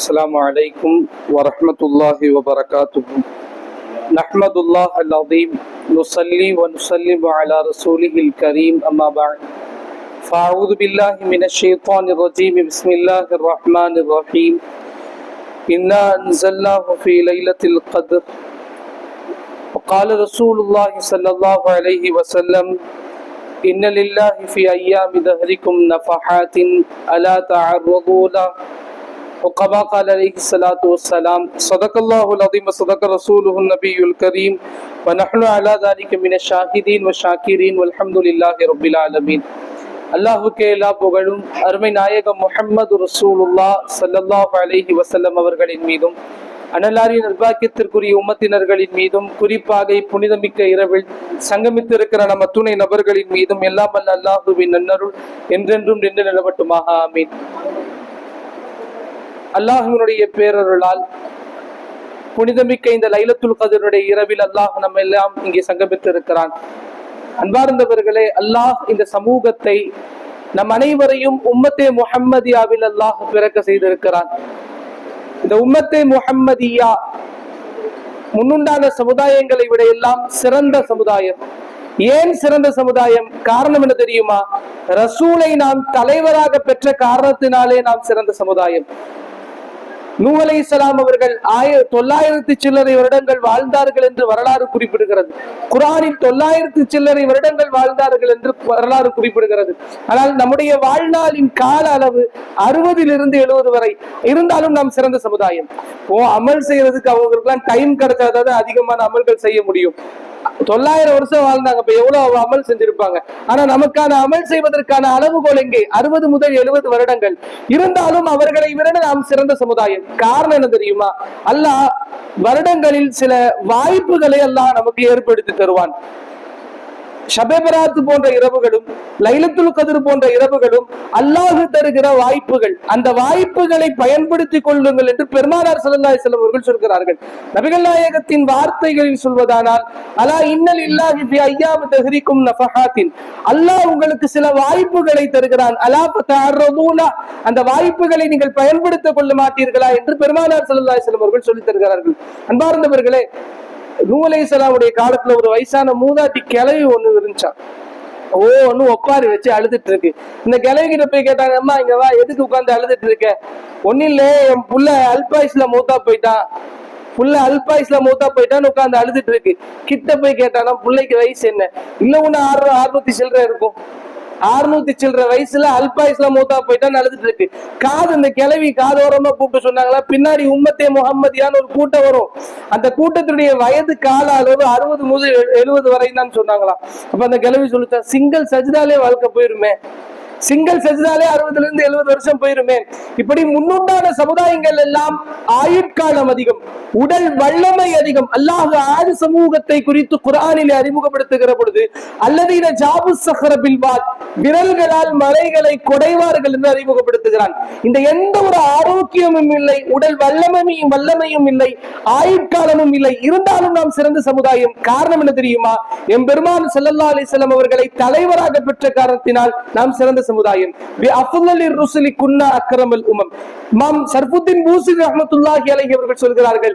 السلام عليكم ورحمة الله وبركاته. نحمد الله العظيم نصلي ونسلم على رسوله الكريم أما بعد فأعوذ بالله من الشيطان الرجيم بسم الله الرحمن الرحيم إنا أنزلناه في ليلة القدر وقال رسول الله صلى الله عليه وسلم إن لله في أيام دهركم نفحات ألا تعرضوا له وكما قال عليه الصلاة والسلام صدق الله العظيم وصدق رسوله النبي الكريم ونحن على ذلك من الشاهدين والشاكرين والحمد لله رب العالمين. அல்லாஹுக்கே எல்லா புகழும் அருமை நாயகம் முஹம்மது ரசூலுல்லாஹ் ஸல்லல்லாஹு அலைஹி வஸல்லம் அவர்களின் மீதும் அனலாரின் நிர்வாகத்திற்குரிய உம்மத்தினர்களின் மீதும் குறிப்பாக புனிதமிக்க இரவில் சங்கமித்திருக்கிற நம்ம துணை நபர்களின் மீதும் எல்லாம் வல்ல அல்லாஹுவின் நன்னருள் என்றென்றும் நின்று நிலவட்டுமாக ஆமீன். அல்லாஹுவினுடைய பேரருளால் புனிதமிக்க இந்த லைலத்துல் கத்ருடைய இரவில் அல்லாஹ் நம்ம எல்லாம் இங்கே சங்கமித்திருக்கிறான். அன்பார்ந்தவர்களே, அல்லாஹ் இந்த சமூகத்தை நம் அனைவரையும் உம்மத்தே முஹம்மதியாவில் அல்லாஹ் பிறக்க செய்திருக்கிறான். இந்த உம்மத்தே முஹம்மதியா முன்னுண்டான சமுதாயங்களை விட எல்லாம் சிறந்த சமுதாயம். ஏன் சிறந்த சமுதாயம்? காரணம் என்ன தெரியுமா? ரசூலை நாம் தலைவராக பெற்ற காரணத்தினாலே நாம் சிறந்த சமுதாயம். நூஹ் அலைஹிஸ்ஸலாம் அவர்கள் 900 சில்லறை வருடங்கள் வாழ்ந்தார்கள் என்று வரலாறு குறிப்பிடுகிறது. குர்ஆனில் 900 சில்லறை வருடங்கள் வாழ்ந்தார்கள் என்று வரலாறு குறிப்பிடுகிறது. ஆனால் நம்முடைய வாழ்நாளின் கால அளவு 60 to 70 வரை இருந்தாலும் நாம் சிறந்த சமுதாயம். அமல் செய்யறதுக்கு அவங்களுக்குலாம் டைம் கிடைச்சாதான் அதிகமான அமல்கள் செய்ய முடியும். 900 வருஷம் வாழ்ந்தாங்க, இப்ப எவ்வளவு அமல் செஞ்சிருப்பாங்க. ஆனா நமக்கான அமல் செய்வதற்கான அளவுகோல் எங்கே? 60 முதல் 70 வருடங்கள் இருந்தாலும் அவர்களை விட நாம் சிறந்த சமுதாயம். காரணம் என்ன தெரியுமா? அல்லாஹ் வருடங்களில் சில வாய்ப்புகளை அல்லாஹ் நமக்கு ஏற்படுத்தி தருவான். ஷபே பராத் போன்ற இரவுகளும் லைலத்துல் கத்ர் போன்ற இரவுகளும் அல்லாஹ் தருகிற வாய்ப்புகள். அந்த வாய்ப்புகளை பயன்படுத்திக் கொள்ளுங்கள் என்று பெருமானார் ஸல்லல்லாஹு அலைஹி வஸல்லம் அவர்கள் சொல்கிறார்கள். நபிகள் நாயகத்தின் வார்த்தைகளில் சொல்வதானால் அலா இன்னல் இல்லாஹி ஃபி அய்யாமி தஹ்ரிக்கும் நஃபஹாத்தின், அல்லாஹ் உங்களுக்கு சில வாய்ப்புகளை தருகிறான். அலா ஃபதஅர்ரதுனா, அந்த வாய்ப்புகளை நீங்கள் பயன்படுத்திக் கொள்ள மாட்டீர்களா என்று பெருமானார் ஸல்லல்லாஹு அலைஹி வஸல்லம் அவர்கள் சொல்லித் தருகிறார்கள். அன்பார்ந்தவர்களே, நூஹ் அலைஹிஸ்ஸலாமுடைய காலத்துல ஒரு வயசான மூதாட்டி கிழவி ஒண்ணு இருந்துச்சான். ஒண்ணு ஒப்பாரி வச்சு அழுதுட்டு இருக்கு. இந்த கிழவி கிட்ட போய் கேட்டாங்க, அம்மா இங்க வா, எதுக்கு உட்கார்ந்து அழுதுட்டு இருக்க? ஒன்னும் இல்ல, என் புள்ள அல்பாயுஸ்ல மூத்தா போயிட்டான், உட்கார்ந்து அழுதுட்டு இருக்கு. கிட்ட போய் கேட்டானா, பிள்ளைக்கு வயசு என்ன? இல்ல ஒண்ணு 600 சில்லறை இருக்கும். 600 சில்லற வயசுல அல்பாயுஸ்ல மூத்தா போயிட்டான்னு அழுதுட்டு இருக்கு. இந்த கிழவி காதோரமா கூப்பிட்டு சொன்னாங்களா, பின்னாடி உம்மத்தே முஹம்மதியான ஒரு கூட்டம் வரும், அந்த கூட்டத்துடைய வயது கால அளவு 60 முதல் 70 வரை தான் சொன்னாங்களாம். அப்ப அந்த கிழவி சொல்லிட்டா, சிங்கிள் சஜிதாலே வாழ்க்கை போயிருமே, சிங்கிள் சஜிதாலே 60 to 70 வருஷம் போயிருமே. இப்படி முன்னுண்டான சமுதாயங்கள் எல்லாம் ஆயுட்காலம் அதிகம், உடல் வல்லமை அதிகம். அல்லாஹ் ஆறு சமூகத்தை குறித்து குர்ஆனிலே அறிமுகப்படுத்துகிற பொழுது அல்லதீன ஜாபு ஸஹர பில் வாத், விரல்களால் மலைகளை கொடைவார்கள் என்று அறிமுகப்படுத்துகிறான். இந்த எந்த ஒரு ஆரோக்கியமும் இல்லை, உடல் வல்லமையும் இல்லை, ஆயுட்காலமும் இல்லை, இருந்தாலும் நாம் சிறந்த சமுதாயம். காரணம் என்ன தெரியுமா? எம்பெருமான் ஸல்லல்லாஹு அலைஹி வஸல்லம் அவர்களை தலைவராக பெற்ற காரணத்தினால் நாம் சிறந்த சமுதாயம். இமாம் சர்ஃபுத்தீன் பூஸிரி ரஹ்மத்துல்லாஹி அலைஹி அவர்கள் சொல்கிறார்கள்,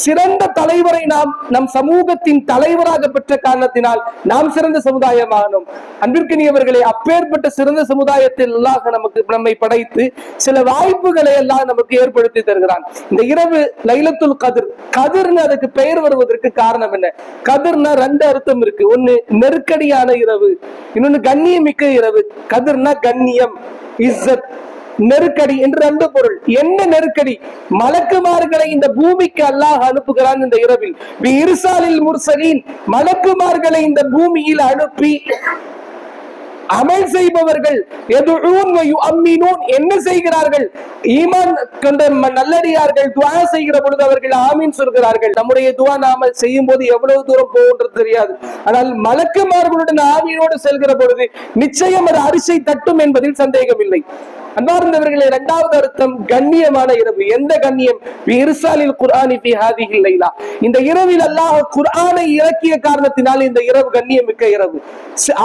சிறந்த தலைவரை நாம் நம் சமூகத்தின் தலைவராக பெற்ற காரணத்தினால் நாம் சிறந்த சமுதாயமானோம். அன்பிற்கினியவர்களே, அப்பேற்பட்ட சிறந்த சமுதாயத்தில் அல்லாஹ் நம்மை படைத்து சில வாய்ப்புகளை எல்லாம் நமக்கு ஏற்படுத்தி தருகிறான். இந்த இரவு லைலத்துல் கத்ர், கதிர்னு அதுக்கு பெயர் வருவதற்கு காரணம் என்ன? கதிர்னா 2 அர்த்தம் இருக்கு. ஒன்னு நெருக்கடியான இரவு, இன்னொன்னு கண்ணியமிக்க இரவு. கதிர்னா கண்ணியம், இஸ்ஸத், நெருக்கடி என்று 2 பொருள். என்ன நெருக்கடி? மலக்குமார்களை இந்த பூமிக்கு அல்லாஹ் அனுப்புகிறான் இந்த இரவில். பிஇர்சாலில் முர்சலீன், மலக்குமார்களை இந்த பூமியில் அனுப்பி அமல் செய்பவர்கள் என்ன செய்கிறார்கள்? ஈமான் கொண்ட நல்லடியார்கள் துஆ செய்கிற பொழுது அவர்கள் ஆமீன் சொல்கிறார்கள். நம்முடைய துஆ நாம செய்யும் போது எவ்வளவு தூரம் போகுன்றது தெரியாது. ஆனால் மலக்குமார்களுடன் ஆமீனோடு செல்கிற பொழுது நிச்சயம் அது அரிசை தட்டும் என்பதில் சந்தேகம் இல்லை. அன்பார்ந்தவர்களே, இரண்டாவது அர்த்தம் கண்ணியமான இரவு. எந்த கண்ணியம்? இந்த இரவில் அல்லாஹ் குர்ஆனை இறக்கிய காரணத்தினால் இந்த இரவு கண்ணியம் மிக்க இரவு.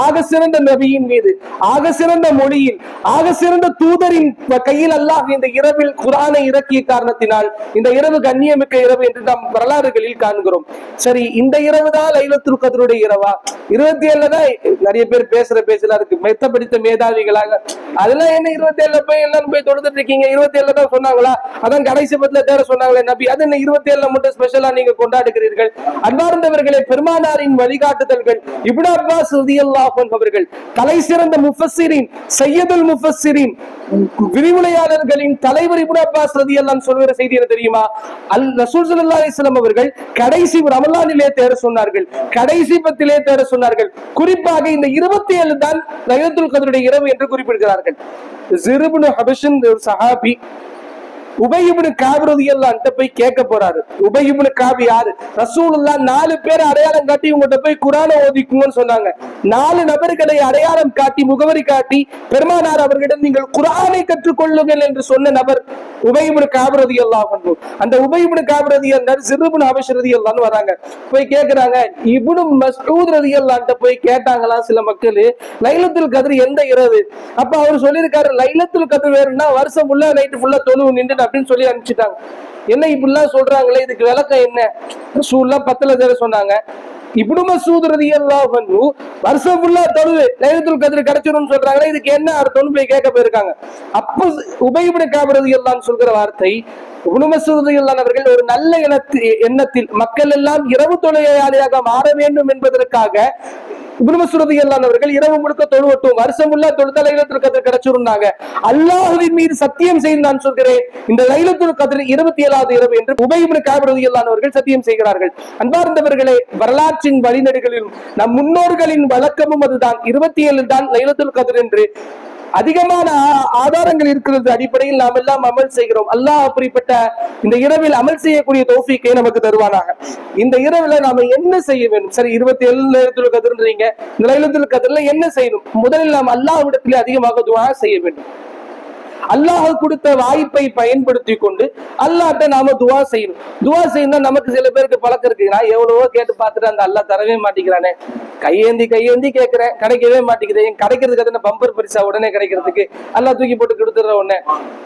ஆக சிறந்த நபியின் மீது, ஆக சிறந்த மொழியில், ஆக சிறந்த தூதரின் கையில் அல்லாஹ் இந்த இரவில் குர்ஆனை இறக்கிய காரணத்தினால் இந்த இரவு கண்ணியமிக்க இரவு என்று நாம் வரலாறுகளில் காண்கிறோம். சரி, இந்த இரவு தான் லைலத்துல் கத்ருடைய இரவா? 27 தான் நிறைய பேர் பேசலாம் இருக்கு, மெத்த படித்த மேதாவிகளாக. அதெல்லாம் என்ன 27 போய் எல்லாரும் போய் தொடுத்துட்டு இருக்கீங்க? 27 தான் சொன்னாங்களா? அதான் கடைசி பத்துல தேட சொன்னாங்களே நபி, அது என்ன 27 மட்டும் ஸ்பெஷலா நீங்க கொண்டாடுகிறீர்கள்? அன்பார்ந்தவர்களே, பெருமானாரின் வழிகாட்டுதல்கள், இப்னு அப்பாஸ் ரலியல்லாஹு அன்ஹு அவர்கள் தலை சிறந்த முஃபஸ்ஸிரீன், சையதுல் முஃபஸ்ஸிரீன், விரிவுரையாளர்களின் தலைவர் இப்னு அப்பாஸ் ரலியல்லாஹு அன்ஹு சொல்கிற செய்தி என்ன தெரியுமா? ரசூல் ஸல்லல்லாஹு அலைஹி வஸல்லம் அவர்கள் கடைசி ரமலானிலே தேட சொன்னார்கள், கடைசி பத்திலே தேட சொன்னார்கள். குறிப்பாக இந்த 27 தான் லைலத்துல் கத்ருடைய இரவு என்று குறிப்பிடுகிறார்கள். ஸிர்புனு ஹபஷன் ஒரு சஹாபி உபை இப்னு கஅப் ரலியல்லாஹு அன்ஹு போய் கேட்க போறாரு. உபை இப்னு கஅப் யாரு? ரசூலுல்லாஹ் 4 பேர் அடையாளம் காட்டி உங்கள்கிட்ட போய் குர்ஆனை ஓதிக்குங்கன்னு சொன்னாங்க. 4 நபர்களை அடையாளம் காட்டி, முகவரி காட்டி, பெருமானார் அவர்களிடம் நீங்கள் குர்ஆனை கற்றுக்கொள்ளுங்கள் என்று சொன்ன நபர் உபை இப்னு கஅப் ரலியல்லாஹு அன்ஹு. அந்த உபை இப்னு கஅப் ரலியல்லாஹு அன்ஹு ஸிர்புனு ஹபஷ் ரலியல்லாஹு அன்ஹு வராங்க. போய் கேக்குறாங்க. இப்னு மஸ்ஊத் ரலியல்லாஹு அன்ஹு போய் கேட்டாங்களா சில மக்கள், லைலத்துல் கத்ர் எந்த இரவு? அப்ப அவர் சொல்லியிருக்காரு, லைலத்துல் கத்ர் வேணும்னா வருஷம் ஃபுல்லா நைட் ஃபுல்லா தொழுவு நின்று அப்படின்னு சொல்லி அனுப்பிச்சிட்டாங்க. என்ன இப்படிலாம் சொல்றாங்களே, இதுக்கு விளக்கம் என்ன? ரசூலுல்லாஹ் 10 சொன்னாங்க. இப்னு மஸ்ஊத் ரலியல்லாஹு அன்ஹு வருஷம் ஃபுல்லா தொழுது லைலத்துல் கத்ர் கிடைச்சிரும்னு சொல்றாங்களே, இதுக்கு என்ன அர்த்தம்னு போய் கேட்க போயிருக்காங்க. அப்ப உபை இப்னு கஅப் ரலியல்லாஹு அன்ஹு சொல்கிற வார்த்தை, இப்னு மஸ்ஊத் ரலியல்லாஹு அவர்கள் ஒரு நல்ல எண்ணத்தில் மக்கள் எல்லாம் இரவு தொழுகையாளியாக மாற வேண்டும் என்பதற்காக இப்னு மஸ்ஊத் ரலியல்லாஹு அவர்கள் இரவு முழுக்க தொழுவட்டும், வருஷம் ஃபுல்லா தொழுதா லைலத்துல் கத்ர் கிடைச்சிருந்தாங்க. அல்லாஹ்வின் மீது சத்தியம் செய்து நான் சொல்கிறேன், இந்த லைலத்துல் கத்ர் 27வது இரவு என்று உபை இப்னு கஅப் ரலியல்லாஹு அவர்கள் சத்தியம் செய்கிறார்கள். அன்பார்ந்தவர்களே, வரலாற்றின் வழிநெடுகளிலும் நம் முன்னோர்களின் வழக்கமும் அதுதான். 27 தான் லைலத்துல் கத்ர் என்று அதிகமான ஆதாரங்கள் இருக்கிறது அடிப்படையில் நாம் எல்லாம் அமல் செய்கிறோம். அல்லாஹ் அப்படிப்பட்ட இந்த இரவில் அமல் செய்யக்கூடிய தௌஃபீக்கை நமக்கு தருவானாக. இந்த இரவுல நாம என்ன செய்ய வேண்டும்? சரி, 27 லைலத்துல் கத்ர்ன்றீங்க, இந்த லைலத்துல் கத்ர்ல என்ன செய்யணும்? முதலில் நாம் அல்லாஹ்விடத்திலே அதிகமாக துஆ செய்ய வேண்டும். அல்லாஹ் கொடுத்த வாய்ப்பை பயன்படுத்தி கொண்டு அல்லாஹ்ட்ட நாம துஆ செய்யணும். துஆ செய்யணும். நமக்கு சில பேருக்கு பழக்கம் இருக்கு, நான் எவ்வளவோ கேட்டு பார்த்துட்டு அந்த அல்லாஹ் தரவே மாட்டேங்கிறானே, கையேந்தி கேட்கிறேன், கிடைக்கவே மாட்டேங்குது. கிடைக்கிறதுக்கு பம்பர் பரிசா உடனே கிடைக்கிறதுக்கு அல்லாஹ் தூக்கி போட்டு கொடுத்துற உடனே.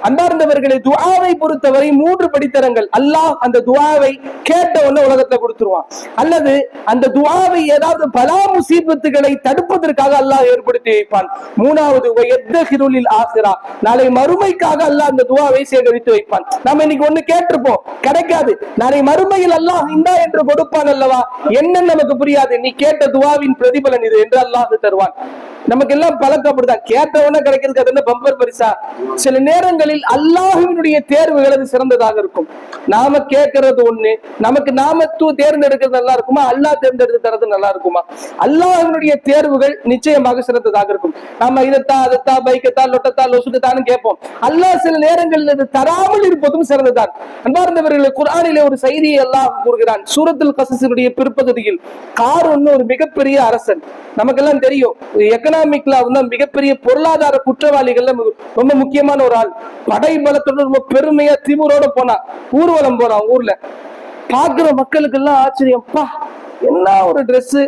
அன்பார்ந்தவர்களை, துஆவை பொறுத்தவரை 3 படித்தரங்கள். அல்லாஹ் அந்த துஆவை கேட்ட உடனே உலகத்துல கொடுத்துருவான், அல்லது அந்த துஆவை ஏதாவது பலா முசீபத்துகளை தடுப்பதற்காக அல்லாஹ் ஏற்படுத்தி வைப்பான். 3வது ஆசிரா, நாளை மறுமைக்காக அல்லாஹ் அந்த துஆவை சேகரித்து வைப்பான். நாம இன்னைக்கு ஒண்ணு கேட்டிருப்போம், கிடைக்காது. நாளை மறுமையில் அல்லாஹ் இந்தா என்று கொடுப்பான் அல்லவா? என்ன நமக்கு புரியாது, நீ கேட்ட துஆவின் பிரதிபலன் இது என்று அல்லாஹ் தருவான். நமக்கு எல்லாம் பழக்கம் அப்படிதான், கேட்டவன கிடைக்கிறது அது என்ன பம்பர் பரிசா? சில நேரங்களில் அல்லாஹ்வினுடைய தேர்வுகள் அது சிறந்ததாக இருக்கும். நாம கேட்கறது ஒண்ணு, நமக்கு நாம தேர்ந்தெடுக்கிறது நல்லா இருக்குமா, அல்லாஹ் தேர்ந்தெடுத்து தரது நல்லா இருக்குமா? அல்லாஹ்வினுடைய தேர்வுகள் நிச்சயமாக சிறந்ததாக இருக்கும். நாம இதத்தா அதத்தா பைக்கத்தா லொட்டத்தா லொசுக்கத்தான்னு கேட்போம். அல்லாஹ் சில நேரங்களில் அது தராமல் இருப்பதும் சிறந்ததான். அன்பார்ந்தவர்கள், குர்ஆனிலே ஒரு செய்தியை அல்லாஹ் கூறுகிறான். சூரத்துல் கஸஸுடைய பிற்பகுதியில் காரூன் ஒரு மிகப்பெரிய அரசன், நமக்கெல்லாம் தெரியும், எக்கனாமிக்ல வந்து மிகப்பெரிய பொருளாதார குற்றவாளிகள்ல ரொம்ப முக்கியமான ஒரு ஆள். படை பலத்தோட ரொம்ப பெருமையா திமிரோட போனா, ஊர்வலம் போறான். ஊர்ல பாக்குற மக்களுக்கு எல்லாம் ஆச்சரியம், பா என்ன ஒரு ட்ரெஸ்,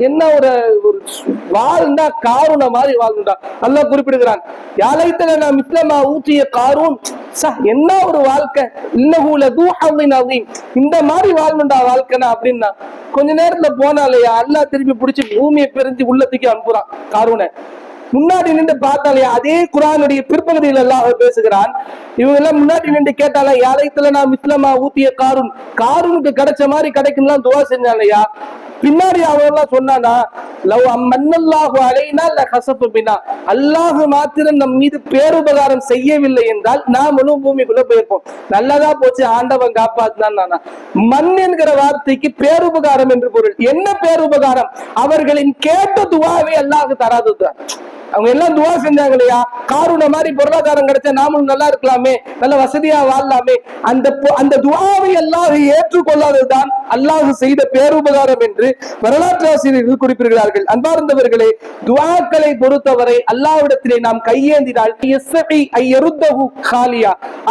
என்ன ஒரு வாழ்ந்தா காரூன மாதிரி வாழ்ந்தா. அல்லாஹ் குறிப்பிடுகிறான், யாலைத்தல நாம் இஸ்லாமா ஊற்றிய காரூன், என்ன ஒரு வாழ்க்கை, இன்னஹு லது ஹவ்வின் அதீம், இந்த மாதிரி வாழ்ந்தா வாழ்க்கைனா அப்படின்னா. கொஞ்ச நேரத்துல போனாலையா அல்லாஹ் திருப்பி பிடிச்சி பூமியை பிரிஞ்சு உள்ளத்துக்கு அனுப்புறான் காரூனை. முன்னாடி நின்று பார்த்தாலையா, அதே குர்ஆனுடைய பிற்பகுதியில் அல்லாஹ் பேசுகிறான். இவங்க எல்லாம் முன்னாடி நின்று கேட்டால, யாரைத்துல நாம் இஸ்லாமா ஊத்திய காரூனுக்கு கிடைச்ச மாதிரி கிடைக்கும்லாம் துஆ செஞ்சாலையா. பின்னாடி அவெல்லாம் சொன்னானா, லவ் அம்மன்னல்லாஹு அலைனா லஹஸஃப பினா, அல்லாஹ் மாத்திரம் நம் மீது பேருபகாரம் செய்யவில்லை என்றால் நாமளும் பூமிக்குள்ள போயிருப்போம். நல்லதா போச்சு, ஆண்டவன் காப்பாத்தினான். மண் என்கிற வார்த்தைக்கு பேருபகாரம் என்று பொருள். என்ன பேருபகாரம்? அவர்களின் கேட்ட துஆவை அல்லாஹ் தராதுதான். அவங்க எல்லாம் துவா செஞ்சாங்க இல்லையா, காரூன மாதிரி பொருளாதாரம் கிடைச்சா நாமளும் நல்லா இருக்கலாமே, நல்ல வசதியா வாழலாமே. அந்த துவாவை அல்லாஹ் ஏற்றுக்கொள்ளாததுதான் அல்லாஹ் செய்த பேருபகாரம் என்று வரலாற்று ஆசிரியர்கள் குறிப்பிடுகிறார்கள். அன்பார்ந்தவர்களே, துவாக்களை பொறுத்தவரை அல்லாஹ்விடத்திலே நாம் கையேந்தினால்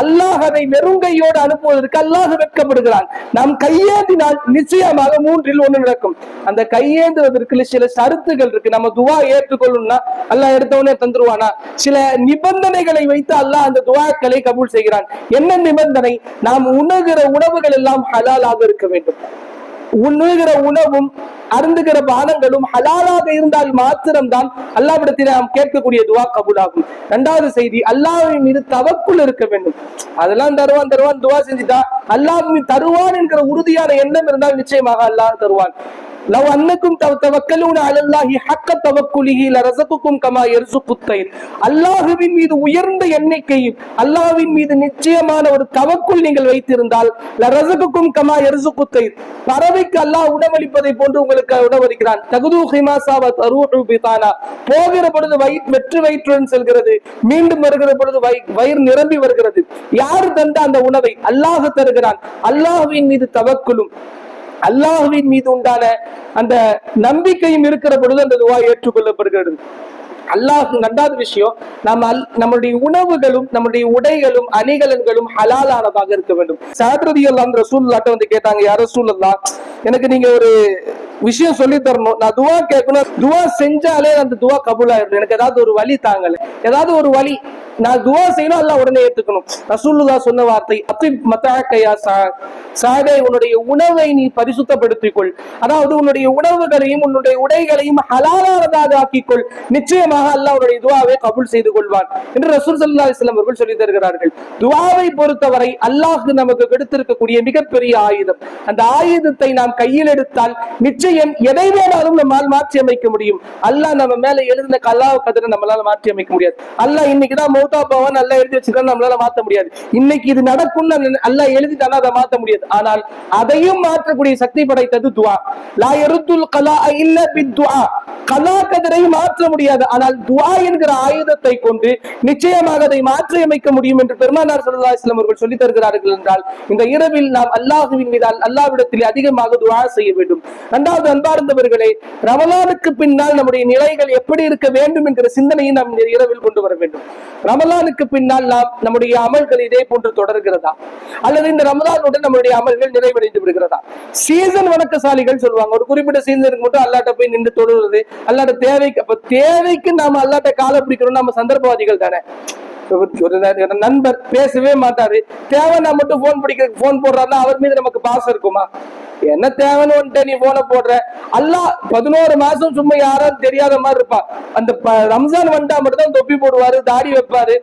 அல்லாஹ் அதை வெறுங்கையோடு அனுப்புவதற்கு அல்லாஹ் வெட்கப்படுகிறான். நாம் கையேந்தினால் நிச்சயமாக 3-1 நடக்கும். அந்த கையேந்துவதற்கு சில சருத்துகள் இருக்கு. நம்ம துவா ஏற்றுக்கொள்ளணும்னா அல்லாஹ் எடுத்தவனே தந்துருவானா? சில நிபந்தனைகளை வைத்து அல்லாஹ் அந்த துவாக்களை கபூல் செய்கிறான். என்ன நிபந்தனை? நாம் உண்ணுகிற உணவுகள் எல்லாம் ஹலாலாக இருக்க வேண்டும். உண்ணுகிற உணவும் அருந்துகிற பானங்களும் ஹலாலாக இருந்தால் மாத்திரம்தான் அல்லாஹ்விடத்தில் நாம் கேட்கக்கூடிய துவா கபூல் ஆகும். 2வது செய்தி, அல்லாஹ்வின் மீது தவக்குல் இருக்க வேண்டும். அதெல்லாம் தருவான் துவா செஞ்சுட்டா அல்லாஹ் தருவான் என்கிற உறுதியான எண்ணம் இருந்தால் நிச்சயமாக அல்லாஹ் தருவான். லவ் அன்னக்கும் தவக்கலூன அலல்லாஹி ஹக்க தவக்குலிஹி லரஸகுக்கும் கமா யர்ஸுகுத் தைர். அல்லாஹ்வின் மீது உயர்ந்த எண்ணிக்கையும் அல்லாஹ்வின் மீது நிச்சயமான ஒரு தவக்குல் நீங்கள் வைத்திருந்தால் லரஸகுக்கும் கமா யர்ஸுகுத் தைர், பறவைக்கு அல்லாஹ் உணவளிப்பதை போன்று உங்களுக்கு உணவளிக்கிறான். தகுது ஹிமாஸா வ தரூஹு பிதானா, போகிற பொழுது வெற்று வயிற்றுடன் செல்கிறது, மீண்டும் வருகிற பொழுது வயிறு நிரம்பி வருகிறது. யார் தந்த அந்த உணவை? அல்லாஹ் தருகிறான். அல்லாஹ்வின் மீது தவக்குலும் அல்லாஹ்வின் மீது உண்டான அந்த நம்பிக்கையும் இருக்கிற பொழுது அந்த துவா ஏற்றுக்கொள்ளப்படுகிறது. அல்லாஹ் 2வது விஷயம், நம்முடைய உணவுகளும் நம்முடைய உடைகளும் அணிகலன்களும் ஹலாலானதாக இருக்க வேண்டும். சஅத் ரலியல்லாஹு அன்ஹு ரசூலுல்லாஹ்ட்ட வந்து கேட்டாங்க, யா ரசூலல்லாஹ், எனக்கு நீங்க ஒரு விஷயம் சொல்லி தரணும், நான் துவா கேட்கணும், துவா செஞ்சாலே அந்த துவா கபூல் ஆயிடும், எனக்கு ஏதாவது ஒரு வழி தாங்கல, ஏதாவது ஒரு வழி, நான் துவா செய்யணும் அல்லாஹ் உடனே ஏத்துக்கணும். ரசூலுல்லாஹ் சொன்ன வார்த்தை, அத்திப் மதாக்கயா சாதே, உன்னுடைய உணவை நீ பரிசுத்தப்படுத்திக் கொள், அதாவது உன்னுடைய உணவுகளையும் உன்னுடைய உடைகளையும் ஹலாலானதாக ஆக்கிக்கொள், நிச்சயமாக அல்லாஹ் உன்னுடைய துவாவை கபூல் செய்து கொள்வான் என்று ரசூல் ஸல்லல்லாஹு அலைஹி வஸல்லம் அவர்கள் சொல்லி தருகிறார்கள். துவாவை பொறுத்தவரை அல்லாஹ் நமக்கு கொடுத்திருக்கக்கூடிய மிகப்பெரிய ஆயுதம். அந்த ஆயுதத்தை நாம் கையில் எடுத்தால் நிச்சயம் எதை வேணாலும் நம்மால் மாற்றி அமைக்க முடியும். அல்லாஹ் நம்ம மேல எழுதின கலாவ கதிரை நம்மளால மாற்றி அமைக்க முடியாது. அல்லாஹ் இன்னைக்குதான் மௌதா பவன் அல்லாஹ் எழுதி வச்சிருக்கான்னு நம்மளால மாத்த முடியாது. இன்னைக்கு இது நடக்கும்னு அல்லாஹ் எழுதிட்டானா அதை மாத்த முடியாது. ஆனால் அதையும் மாற்றக்கூடிய சக்தி படைத்தது துஆ. லா யருத்துல் கலா இல்ல பித்துஆ, கலா கதிரை மாற்ற முடியாது. ஆனால் துஆ என்கிற ஆயுதத்தை கொண்டு நிச்சயமாக அதை மாற்றி அமைக்க முடியும் என்று பெருமானார் ஸல்லல்லாஹு அலைஹி வஸல்லம் அவர்கள் சொல்லி தருகிறார்கள். என்றால் இந்த இரவில் நாம் அல்லாஹ்வின் மீது அல்லாஹ்விடத்தில் அதிகமாக துஆ செய்ய வேண்டும். 2வது அன்பார்ந்தவர்களே, ரமலானுக்கு பின்னால் நம்முடைய நிலைகள் எப்படி இருக்க வேண்டும் என்கிற சிந்தனையை நாம் இந்த இரவில் கொண்டு வர வேண்டும். ரமலானுக்கு பின்னால் நாம் நம்முடைய அமல்கள் இதே போன்று தொடர்கிறதா, அல்லது இந்த ரமலானுடன் நம்முடைய அமல்கள் நிறைவடைந்து விடுகிறதா? சீசன் வணக்கசாலிகள் சொல்லுவாங்க, ஒரு குறிப்பிட்ட சீசனுக்கு மட்டும் அல்லாட்ட போய் நின்று தொழுவது, அல்லாட்ட தேவைக்கு, அப்ப தேவைக்கு நாம அல்லாட்ட காலை பிடிக்கிறோம், நம்ம சந்தர்ப்பவாதிகள் தானே. ஒரு நண்பர் பேசவே மாட்டாரு, தேவைன்னா மட்டும் போன் போடுறாருன்னா அவர் மீது நமக்கு பாசம் இருக்குமா? என்ன தேவைன்னு நீ போன போடுற? அல்லாஹ் 11 மாசம் சும்மா யாரும் தெரியாத மாதிரி இருப்பா. அந்த ரம்ஜான் வந்தா மட்டும் தான் தொப்பி போடுவாரு, தாடி வைப்பாரு,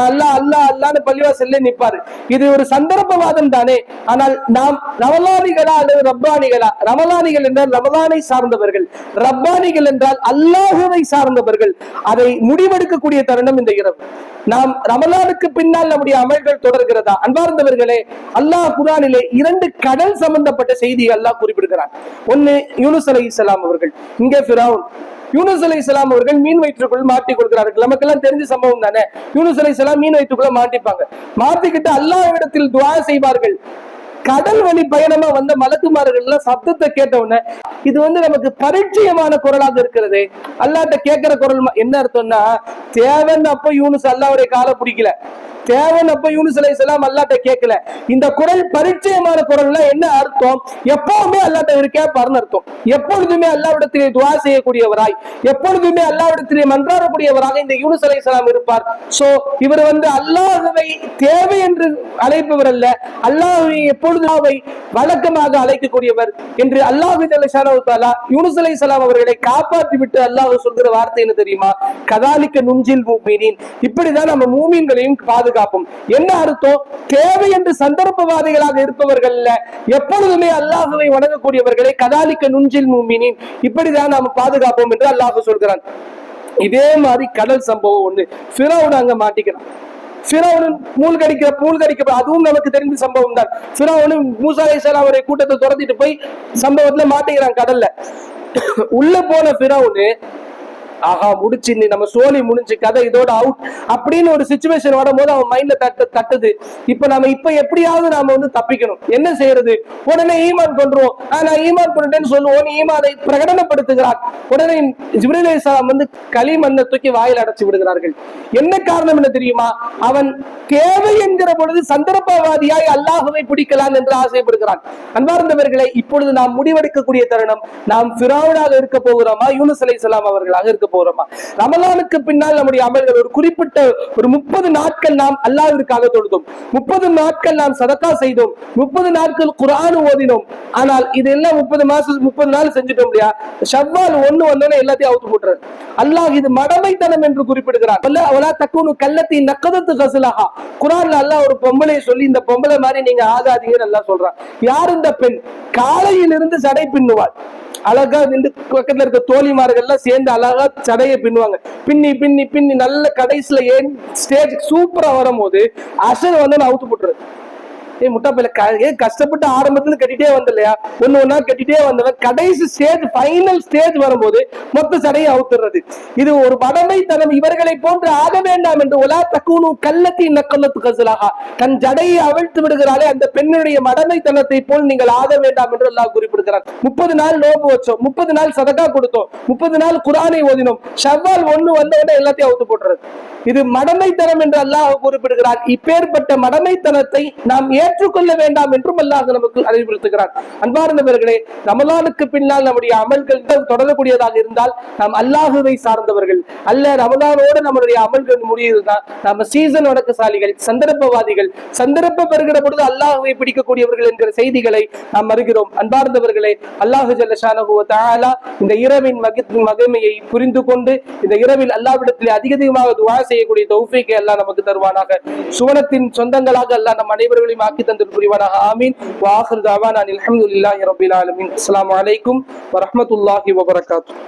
அல்லாஹ் அல்லாஹ் அல்லான்னு பள்ளிவாசல்ல நிற்பாரு. இது ஒரு சந்தர்ப்பவாதம் தானே. ஆனால் நாம் ரமலானிகளா அல்லது ரப்பானிகளா? ரமலானிகள் என்றால் ரமலானை சார்ந்தவர்கள், ரப்பானிகள் என்றால் அல்லாஹுவை சார்ந்தவர்கள். அதை முடிவெடுக்கக்கூடிய தருணம் இந்த இரவு. நாம் ரமலானுக்கு பின்னால் நம்முடைய அமல்கள் தொடர்கிறதா? அன்பார்ந்தவர்களே, அல்லாஹ் குர்ஆனிலே 2 கடல் சம்பந்தப்பட்ட செய்தியை அல்லாஹ் குறிப்பிடுகிறார். ஒன்னு யூனுஸ் அலைஹிஸ்ஸலாம் அவர்கள், இங்கே ஃபிரௌன். யூனுஸ் அலைஹிஸ்ஸலாம் அவர்கள் மீன் வயிற்றுக்குள் மாட்டிக் கொள்கிறார்கள். நமக்கெல்லாம் தெரிஞ்ச சம்பவம் தானே. யூனுஸ் அலைஹிஸ்ஸலாம் மீன் வயிற்றுக்குள்ள மாட்டிப்பாங்க. மாட்டிக்கிட்டு அல்லாஹ்விடத்தில் துஆ செய்வார்கள். கடல் வழி பயணமா வந்த மலக்குமார்கள் சப்தத்தை கேட்ட உடனே, இது நமக்கு பரிச்சயமான குரலாக இருக்கிறது. அல்லாஹ்ட்ட கேட்கிற குரல் என்ன அர்த்தம்னா, தேவன் அப்ப யூனுஸ் அல்லாஹ்வுடைய காலை பிடிக்கல, தேவன் அப்ப யூனுஸ் அலைஹிஸ்ஸலாம் அல்லாஹ்ட்ட கேட்கல. இந்த குரல் பரிச்சயமான குரல்னா என்ன அர்த்தம்? எப்பவுமே அல்லாஹ்ட்ட இவர் கேட்பார்னு அர்த்தம். எப்பொழுதுமே அல்லாஹ்விடத்திலே துஆ செய்யக்கூடியவராய், எப்பொழுதுமே அல்லாஹ்விடத்திலே மன்றாடக்கூடியவராக இந்த யூனுஸ் அலைஹிஸ்ஸலாம் இருப்பார். சோ இவர் அல்லாஹ்வை தேவை என்று அழைப்பவர் அல்ல, அல்லாஹ்வை எப்பொழுது வழக்கமாக அழைக்கக்கூடியவர் என்று அல்லாஹ் ஸுப்ஹானஹு வ தஆலா யூனுஸ் அலைஹிஸ்ஸலாம் அவர்களை காப்பாற்றி விட்டு அல்லாஹ் சொல்கிற வார்த்தை என்ன தெரியுமா? கதாலிக்க நுஞ்சில் முஃமினீன், இப்படிதான் நம்ம மூமின்களையும் பாதுகாப்போம். என்ன அர்த்தம்? தேவை என்று சந்தர்ப்பவாதிகளாக இருப்பவர்கள் எப்பொழுதுமே அல்லாஹ்வை வணங்கக்கூடியவர்களை கதாலிக்க நுஞ்சில் முஃமினீன், இப்படிதான் நாம பாதுகாப்போம் என்று அல்லாஹ் சொல்கிறான். இதே மாதிரி கடல் சம்பவம் ஒண்ணு, ஃபிரௌன் அங்க மாட்டிக்கிறான். மூழ்கடிக்க அதுவும் நமக்கு தெரிந்த சம்பவம் தான். ஃபிரௌன் மூசா அலைஹிஸ்ஸலாம் அவருடைய கூட்டத்தை துரத்திட்டு போய் சம்பவத்துல மாட்டிக்கிறான் கடல்ல. உள்ள போன ஃபிரௌன் ஆஹா முடிச்சு நம்ம சோழி முடிஞ்சு கதை இதோட அவுட் அப்படின்னு ஒரு சிச்சுவேஷன் வரும்போது அவன் மைண்ட்ல தட்டுது. நம்ம எப்படியாவது நாம தப்பிக்கணும், என்ன செய்யறது? உடனே ஈமான் கொண்டுருவோம். நான் ஈமான் கொண்டுட்டேன்னு சொல்லுவோம், ஈமானை பிரகடனப்படுத்துகிறார். உடனே ஜிப்ரீல் அலைஹிஸ்ஸலாம் களிமண்ணை தூக்கி வாயில் அடைச்சு விடுகிறார்கள். என்ன காரணம் என்ன தெரியுமா? அவன் தேவை என்கிற பொழுது சந்தர்ப்பவாதியாய் அல்லாஹ்வை பிடிக்கலாம் என்று ஆசைப்படுகிறான். அன்பார்ந்தவர்களே, இப்பொழுது நாம் முடிவெடுக்கக்கூடிய தருணம், நாம் ஃபிரௌனாக இருக்க போகிறோமா, யூனுஸ் அலைஹிஸ்ஸலாம் அவர்களாக இருக்க போறோமா? ரமலானுக்கு பின்னால் நம்முடைய அமல்கள் ஒரு குறிப்பிட்ட ஒரு 30 நாட்கள் நாம் அல்லாஹ்விற்காக தொழுதோம், 30 நாட்கள் நாம் சதக்கா செய்தோம், 30 நாட்கள் குர்ஆன் ஓதினோம். ஆனால் இதெல்லாம் 30 நாள் செஞ்சுட்டோம் இல்லையா? ஷவ்வால் 1 வந்தோடனே எல்லாத்தையும் அவுத்து போட்டுறாரு அல்லாஹ். இது மடமைத்தனம் என்று குறிப்பிடுகிறார். கல்லத்தி நக்கதத்து கசலஹா. குர்ஆன்ல அல்லாஹ் ஒரு பொம்பளையை சொல்லி, இந்த பொம்பளை மாதிரி நீங்க ஆகாதீங்கன்னு அல்லாஹ் சொல்றான். யார் இந்த பெண்? காலையிலிருந்து சடை பின்னுவாள். அழகா நின்று பக்கத்துல இருக்க தோழிமார்கள்லாம் சேர்ந்து அழகா சடையை பின்னுவாங்க. பின்னி பின்னி பின்னி நல்ல கடைசியில ஏன் ஸ்டேஜ் சூப்பரா வரும்போது அசர் நான் அவுத்து போட்டுறது. முட்டாப்பையில கஷ்டப்பட்டு ஆரம்பத்துல கட்டிட்டே வந்த இல்லையா, ஒண்ணு கட்டிட்டே வந்தவன் கடைசி ஸ்டேஜ் ஃபைனல் ஸ்டேஜ் வரும்போது மொத்த சடையை அவுத்துறது. இது ஒரு மடமைத்தனம். இவர்களை போன்று ஆக வேண்டாம் என்று ஒலா தக்கூனு கல்லத்தி நக்கல்லத்து கசலாகா. தன் ஜடையை அவிழ்த்து விடுகிறாளே அந்த பெண்ணுடைய மடமைத்தனத்தை போல் நீங்கள் ஆக வேண்டாம் என்று அல்லாஹ் குறிப்பிடுகிறார். 30 நாள் நோன்பு வச்சோம், 30 நாள் சதகா கொடுத்தோம், 30 நாள் குர்ஆனை ஓதினோம், ஷவ்வால் 1 வந்தவனே எல்லாத்தையும் அவுத்து போட்டுறது. இது மடமைத்தனம் என்று அல்லாஹ் குறிப்பிடுகிறார். இப்பேற்பட்ட மடமைத்தனத்தை நாம் ஏற்றுக்கொள்ள வேண்டாம் என்றும் அல்லாஹ் நமக்கு அறிவுறுத்துகிறார். அன்பார்ந்தவர்களே, ரமலானுக்கு பின்னால் நம்முடைய அமல்கள் தொடரக்கூடியதாக இருந்தால் நாம் அல்லாஹுவை சார்ந்தவர்கள் அல்ல. ரமலானோடு நம்முடைய அமல்கள் முடியுதுதான் நம்ம சீசன் வணக்கசாலிகள், சந்தர்ப்பவாதிகள், சந்தர்ப்பம் பெறுகிற பொழுது அல்லாஹுவை பிடிக்கக்கூடியவர்கள் என்கிற செய்திகளை நாம் அறிகிறோம். அன்பார்ந்தவர்களே, அல்லாஹு ஜல்ல ஷானஹு வ தஆலா இந்த இரவின் மகிமையை புரிந்து கொண்டு இந்த இரவில் அல்லாஹ்விடத்தில் அதிகமாக துஆ செய்யக்கூடிய தௌஃபீக்கை அல்லாஹ் நமக்கு தருவானாக. சுவனத்தின் சொந்தங்களாக அல்லாஹ் நம் அனைவர்களையும் ஆக்கி தந்து புரிவானாக. ஆமீன். வ ஆகிரு தஅவானா அல்ஹம்துலில்லாஹி ரப்பில் ஆலமீன். அஸ்ஸலாமு அலைக்கும் வ ரஹ்மத்துல்லாஹி வ பரகாத்துஹு.